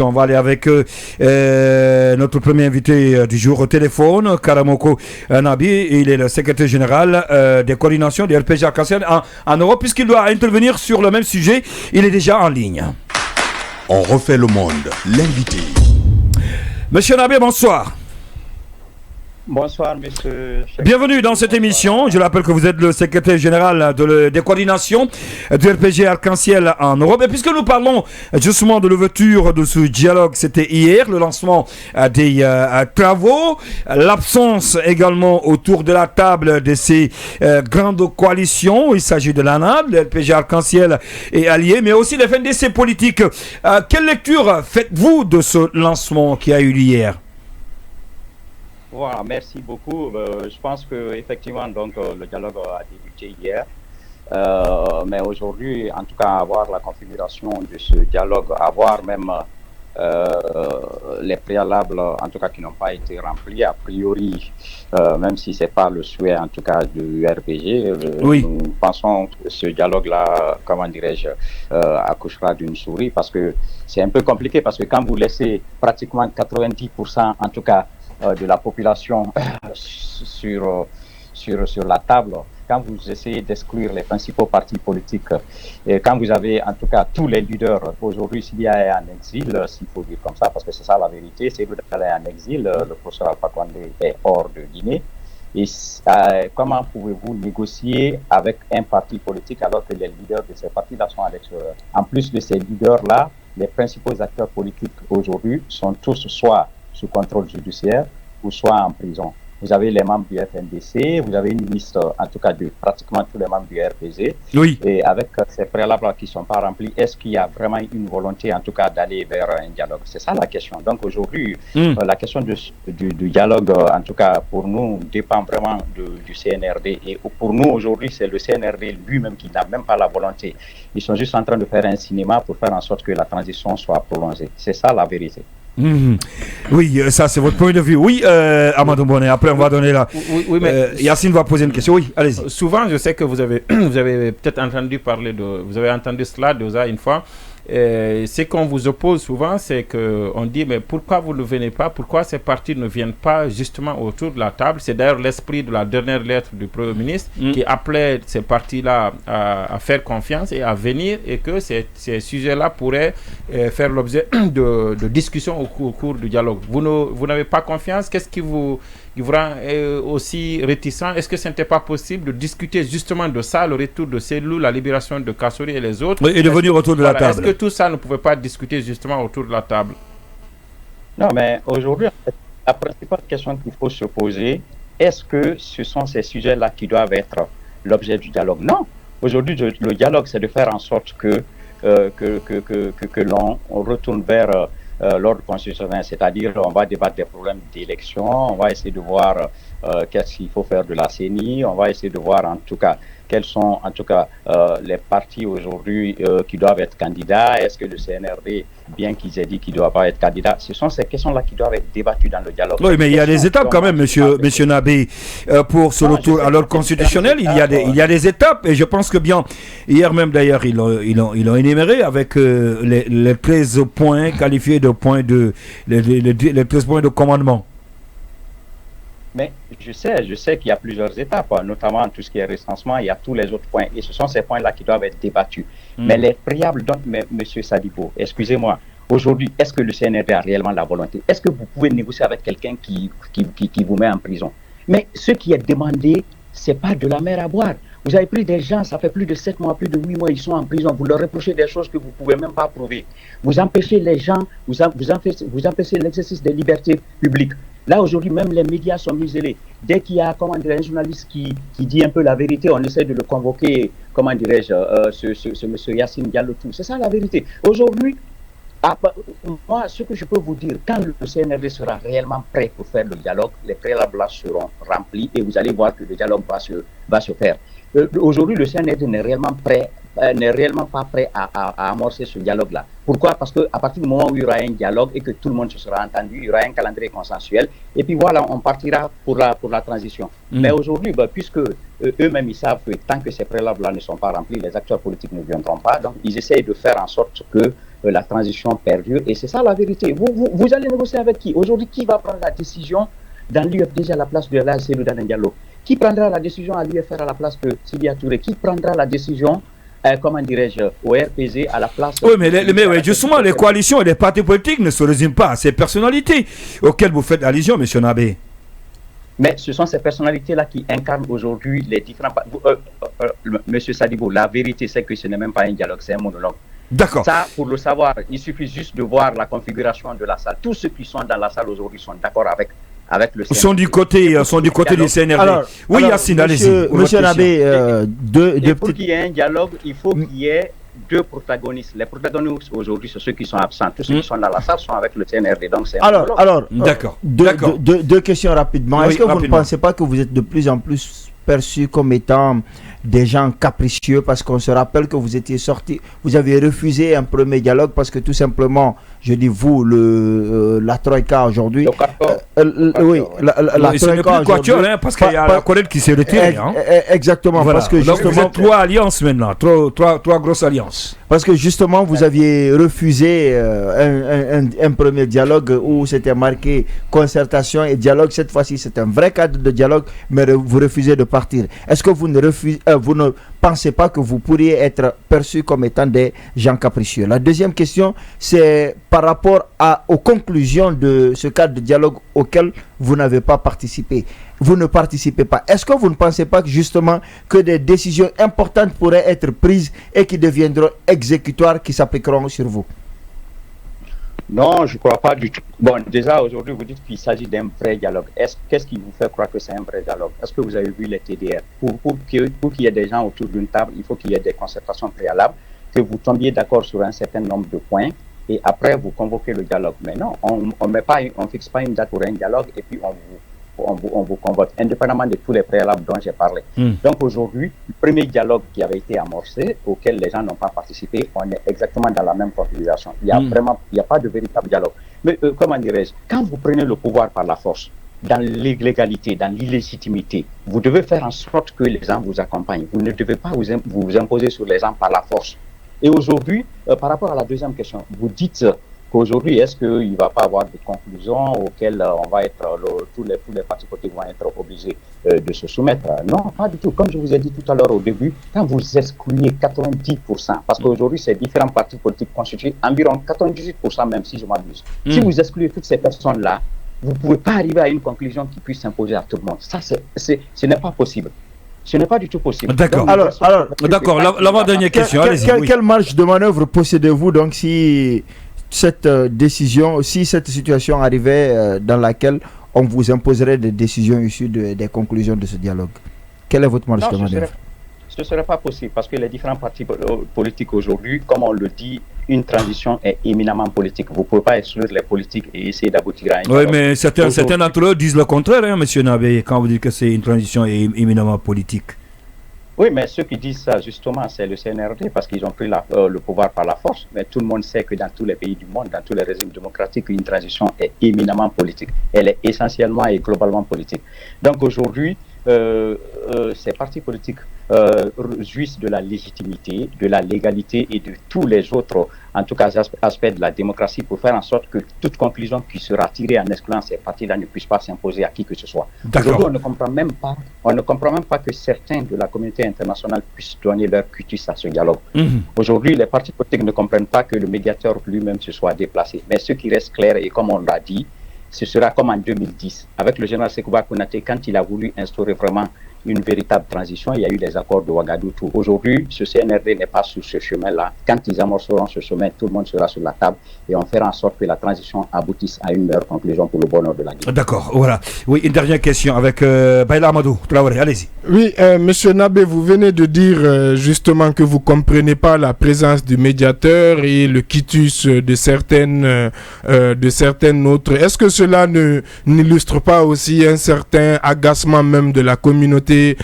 On va aller avec notre premier invité du jour au téléphone, Karamoko Nabi. Il est le secrétaire général des coordinations du RPG Arc-en-Ciel en Europe, puisqu'il doit intervenir sur le même sujet. Il est déjà en ligne. On refait le monde, l'invité. Monsieur Nabi, bonsoir. Bonsoir, monsieur. Bienvenue dans cette émission. Je rappelle que vous êtes le secrétaire général des coordinations du RPG Arc-en-Ciel en Europe. Et puisque nous parlons justement de l'ouverture de ce dialogue, c'était hier, le lancement des travaux, l'absence également autour de la table de ces grandes coalitions. Il s'agit de l'ANAD, le RPG Arc-en-Ciel et alliés, mais aussi les FNDC politiques. Quelle lecture faites-vous de ce lancement qui a eu lieu hier? Voilà, merci beaucoup. Je pense qu'effectivement, le dialogue a débuté hier. Mais aujourd'hui, en tout cas, avoir la configuration de ce dialogue, avoir même les préalables, en tout cas, qui n'ont pas été remplis, a priori, même si ce n'est pas le souhait, en tout cas, du RPG, oui. Nous pensons que ce dialogue-là, comment dirais-je, accouchera d'une souris, parce que c'est un peu compliqué, parce que quand vous laissez pratiquement 90%, en tout cas, de la population sur la table, quand vous essayez d'exclure les principaux partis politiques, et quand vous avez en tout cas tous les leaders, aujourd'hui s'il y a un exil, s'il faut dire comme ça, parce que c'est ça la vérité, c'est que vous allez en exil, le professeur Alpha Condé est hors de Guinée, et comment pouvez-vous négocier avec un parti politique alors que les leaders de ces partis-là sont à l'extérieur? En plus de ces leaders-là, les principaux acteurs politiques aujourd'hui sont tous soit sous contrôle judiciaire ou soit en prison. Vous avez les membres du FNDC, vous avez une liste, en tout cas, de pratiquement tous les membres du RPG. Oui. Et avec ces préalables qui ne sont pas remplis, est-ce qu'il y a vraiment une volonté, en tout cas, d'aller vers un dialogue? C'est ça la question. Donc aujourd'hui, la question du dialogue, en tout cas, pour nous, dépend vraiment du CNRD. Et pour nous, aujourd'hui, c'est le CNRD lui-même qui n'a même pas la volonté. Ils sont juste en train de faire un cinéma pour faire en sorte que la transition soit prolongée. C'est ça la vérité. Oui, ça c'est votre point de vue. Oui, Amadou Bonnet, après on va donner la... Oui, mais Yacine va poser une question. Oui, allez-y. Souvent, je sais que vous avez peut-être entendu parler vous avez entendu cela déjà une fois. Ce qu'on vous oppose souvent, c'est qu'on dit, mais pourquoi vous ne venez pas? Pourquoi ces partis ne viennent pas justement autour de la table? C'est d'ailleurs l'esprit de la dernière lettre du Premier ministre qui appelait ces partis-là à faire confiance et à venir, et que ces sujets-là pourraient faire l'objet de discussions au cours du dialogue. Vous n'avez pas confiance? Qu'est-ce qui vous rend aussi réticent? Est-ce que ce n'était pas possible de discuter justement de ça, le retour de Cellou, la libération de Kassouri et les autres? Oui, et de venir autour de la table. Est-ce que tout ça ne pouvait pas discuter justement autour de la table? Non, mais aujourd'hui, la principale question qu'il faut se poser, est-ce que ce sont ces sujets-là qui doivent être l'objet du dialogue? Non. Aujourd'hui, le dialogue, c'est de faire en sorte que l'on retourne vers l'ordre constitutionnel, c'est-à-dire on va débattre des problèmes d'élection, on va essayer de voir qu'est-ce qu'il faut faire de la CENI, on va essayer de voir en tout cas quels sont en tout cas les partis aujourd'hui qui doivent être candidats. Est-ce que le CNRD, bien qu'ils aient dit qu'il ne doit pas être candidat, ce sont ces questions-là qui doivent être débattues dans le dialogue. Oui, mais il y a des étapes quand même, monsieur Nabé, pour ce retour à l'ordre constitutionnel. Il y a des étapes, et je pense que bien, hier même d'ailleurs, ils l'ont énuméré avec les 13 points qualifiés de points les 13 points de commandement. Mais je sais qu'il y a plusieurs étapes, notamment tout ce qui est recensement, il y a tous les autres points. Et ce sont ces points-là qui doivent être débattus. Mais les préalables, donc, monsieur Sadipo, excusez-moi, aujourd'hui, est-ce que le CNRD a réellement la volonté? Est-ce que vous pouvez négocier avec quelqu'un qui vous met en prison? Mais ce qui est demandé, ce n'est pas de la mer à boire. Vous avez pris des gens, ça fait plus de 7 mois, plus de 8 mois, ils sont en prison. Vous leur reprochez des choses que vous ne pouvez même pas prouver. Vous empêchez les gens, vous empêchez l'exercice des libertés publiques. Là, aujourd'hui, même les médias sont muselés. Dès qu'il y a, un journaliste qui dit un peu la vérité, on essaie de le convoquer, ce monsieur Yacine Diallo. C'est ça la vérité. Aujourd'hui, moi, ce que je peux vous dire, quand le CNRD sera réellement prêt pour faire le dialogue, les préalables seront remplis et vous allez voir que le dialogue va se faire. Aujourd'hui, le CNRD n'est réellement n'est réellement pas prêt à amorcer ce dialogue-là. Pourquoi? Parce qu'à partir du moment où il y aura un dialogue et que tout le monde se sera entendu, il y aura un calendrier consensuel, et puis voilà, on partira pour la transition. Mais aujourd'hui, puisque eux-mêmes, ils savent que tant que ces préalables-là ne sont pas remplis, les acteurs politiques ne viendront pas, donc ils essayent de faire en sorte que la transition perdure, et c'est ça la vérité. Vous allez négocier avec qui? Aujourd'hui, qui va prendre la décision dans l'UFDG à la place de la Cellou Dalein Diallo? Qui prendra la décision à l'UFR à la place de Sidya Touré? Qui prendra la décision, comment dirais-je, au RPG à la place... Oui, mais justement, les coalitions et les partis politiques ne se résument pas à ces personnalités auxquelles vous faites allusion, M. Nabé. Mais ce sont ces personnalités-là qui incarnent aujourd'hui les différents... M. Sadibou, la vérité, c'est que ce n'est même pas un dialogue, c'est un monologue. D'accord. Ça, pour le savoir, il suffit juste de voir la configuration de la salle. Tous ceux qui sont dans la salle aujourd'hui sont d'accord avec le CNRD. Sont du côté du CNRD. Alors, Yacine, allez-y. Monsieur Nabé, pour qu'il y ait un dialogue, il faut qu'il y ait deux protagonistes. Les protagonistes aujourd'hui, c'est ceux qui sont absents. Tous ceux qui sont dans la salle sont avec le CNRD. Donc c'est d'accord. Deux questions rapidement. Oui, est-ce que vous rapidement. ne pensez pas que vous êtes de plus en plus perçus comme étant des gens capricieux, parce qu'on se rappelle que vous étiez sorti, vous avez refusé un premier dialogue parce que tout simplement, je dis vous, la Troïka aujourd'hui, oui, la ce n'est Troïka plus Quatuor, parce qu'il y a la Corée qui s'est retirée. Exactement, voilà. parce que donc justement, vous êtes trois alliances maintenant, trois grosses alliances. Parce que justement, vous aviez refusé un premier dialogue où c'était marqué concertation et dialogue. Cette fois-ci, c'est un vrai cadre de dialogue, mais vous refusez de partir. Est-ce que vous ne pensez pas que vous pourriez être perçus comme étant des gens capricieux? La deuxième question, c'est par rapport aux conclusions de ce cadre de dialogue auquel vous n'avez pas participé. Vous ne participez pas. Est-ce que vous ne pensez pas que justement que des décisions importantes pourraient être prises et qui deviendront exécutoires, qui s'appliqueront sur vous? Non, je ne crois pas du tout. Bon, déjà, aujourd'hui, vous dites qu'il s'agit d'un vrai dialogue. Qu'est-ce qui vous fait croire que c'est un vrai dialogue? Est-ce que vous avez vu les TDR? Pour qu'il y ait des gens autour d'une table, il faut qu'il y ait des concertations préalables, que vous tombiez d'accord sur un certain nombre de points, et après, vous convoquez le dialogue. Mais non, on ne fixe pas une date pour un dialogue, et puis on vous convoque, indépendamment de tous les préalables dont j'ai parlé. Donc aujourd'hui, le premier dialogue qui avait été amorcé, auquel les gens n'ont pas participé, on est exactement dans la même configuration. Il n'y a pas de véritable dialogue. Mais comment dirais-je, quand vous prenez le pouvoir par la force, dans l'illégalité, dans l'illégitimité, vous devez faire en sorte que les gens vous accompagnent. Vous ne devez pas vous imposer sur les gens par la force. Et aujourd'hui, par rapport à la deuxième question, vous dites qu'aujourd'hui, est-ce qu'il ne va pas avoir de conclusions auxquelles on va être, tous les partis politiques vont être obligés de se soumettre? Non, pas du tout. Comme je vous ai dit tout à l'heure au début, quand vous excluez 90%, parce qu'aujourd'hui, ces différents partis politiques constituent environ 98% même, si je m'abuse. Si vous excluez toutes ces personnes-là, vous ne pouvez pas arriver à une conclusion qui puisse s'imposer à tout le monde. Ça, ce n'est pas possible. Ce n'est pas du tout possible. D'accord. D'accord. L'avant-dernière question. Quelle marge de manœuvre possédez-vous donc si cette situation arrivait dans laquelle on vous imposerait des décisions issues des conclusions de ce dialogue? Quelle est votre marge de manœuvre? Ce ne serait pas possible parce que les différents partis politiques aujourd'hui, comme on le dit, une transition est éminemment politique. Vous ne pouvez pas exclure les politiques et essayer d'aboutir à une... Oui, mais certains d'entre eux disent le contraire, M. Nabé, quand vous dites que c'est une transition éminemment politique. Oui, mais ceux qui disent ça, justement, c'est le CNRD parce qu'ils ont pris le pouvoir par la force. Mais tout le monde sait que dans tous les pays du monde, dans tous les régimes démocratiques, une transition est éminemment politique. Elle est essentiellement et globalement politique. Donc aujourd'hui, ces partis politiques jouissent de la légitimité, de la légalité et de tous les autres, en tout cas, aspects de la démocratie pour faire en sorte que toute conclusion qui sera tirée en excluant ces partis-là ne puisse pas s'imposer à qui que ce soit. Aujourd'hui, on ne comprend même pas que certains de la communauté internationale puissent donner leur cutis à ce dialogue. Aujourd'hui, les partis politiques ne comprennent pas que le médiateur lui-même se soit déplacé. Mais ce qui reste clair, et comme on l'a dit, ce sera comme en 2010, avec le général Sékouba Konaté, quand il a voulu instaurer vraiment une véritable transition, il y a eu les accords de Ouagadougou. Aujourd'hui, ce CNRD n'est pas sur ce chemin-là. Quand ils amorceront ce chemin, tout le monde sera sur la table et on fera en sorte que la transition aboutisse à une meilleure conclusion pour le bonheur de la Guinée. D'accord, voilà. Oui, une dernière question avec Baïla Amadou Traoré, allez-y. Oui, Monsieur Nabé, vous venez de dire justement que vous ne comprenez pas la présence du médiateur et le quitus de certaines autres. Est-ce que cela n'illustre pas aussi un certain agacement même de la communauté communauté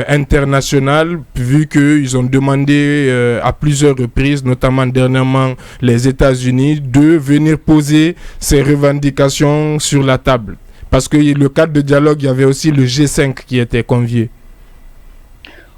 internationale, vu qu'ils ont demandé à plusieurs reprises, notamment dernièrement les États-Unis, de venir poser ces revendications sur la table? Parce que le cadre de dialogue, il y avait aussi le G5 qui était convié.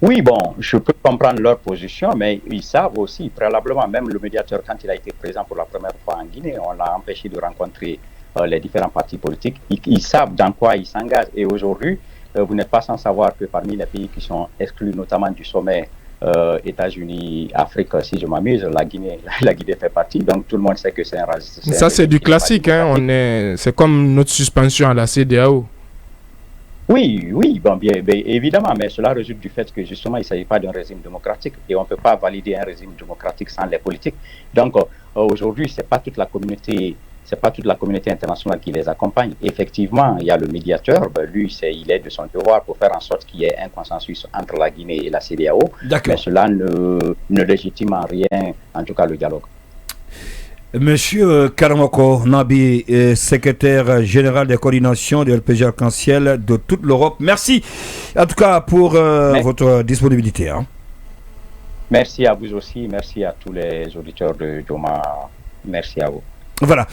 Oui, bon, je peux comprendre leur position, mais ils savent aussi, préalablement, même le médiateur, quand il a été présent pour la première fois en Guinée, on l'a empêché de rencontrer les différents partis politiques. Ils savent dans quoi ils s'engagent. Et aujourd'hui, vous n'êtes pas sans savoir que parmi les pays qui sont exclus, notamment du sommet États-Unis, Afrique, si je m'amuse, la Guinée fait partie. Donc tout le monde sait que c'est un raciste. Ça, c'est du classique. C'est comme notre suspension à la CEDEAO. Oui, bon, bien, évidemment, mais cela résulte du fait que justement, il ne s'agit pas d'un régime démocratique et on ne peut pas valider un régime démocratique sans les politiques. Donc aujourd'hui, ce n'est pas toute la communauté internationale qui les accompagne. Effectivement, il y a le médiateur, lui, il est de son devoir pour faire en sorte qu'il y ait un consensus entre la Guinée et la CEDEAO, mais cela ne légitime en rien, en tout cas, le dialogue. Monsieur Karamoko Nabi, secrétaire général de coordination de RPG Arc-en-Ciel de toute l'Europe, merci en tout cas pour votre disponibilité. Merci à vous aussi, merci à tous les auditeurs de Joma, merci à vous. Voilà.